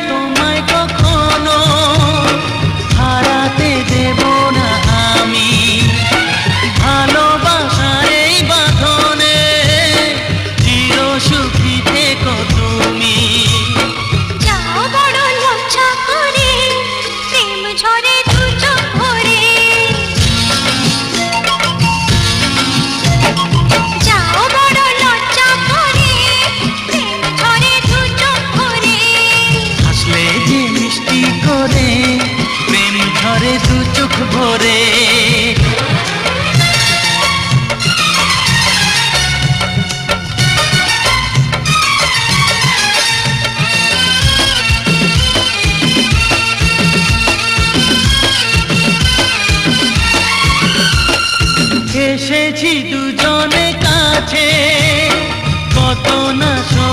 তোমায় কখনো হারাতে দেব না আমি। ভালোবাসার এই বাঁধনে চির সুখী থেকো তুমি। যাও বড় লজ্জা করে, প্রেম ঝরে দু চোখ ভরে। যাও বড় লজ্জা করে, প্রেম ঝরে দু চোখ ভরে। হাসলে যে মিষ্টি করে প্রেম ঝরে দু চোখ ভরে। এসেছি দু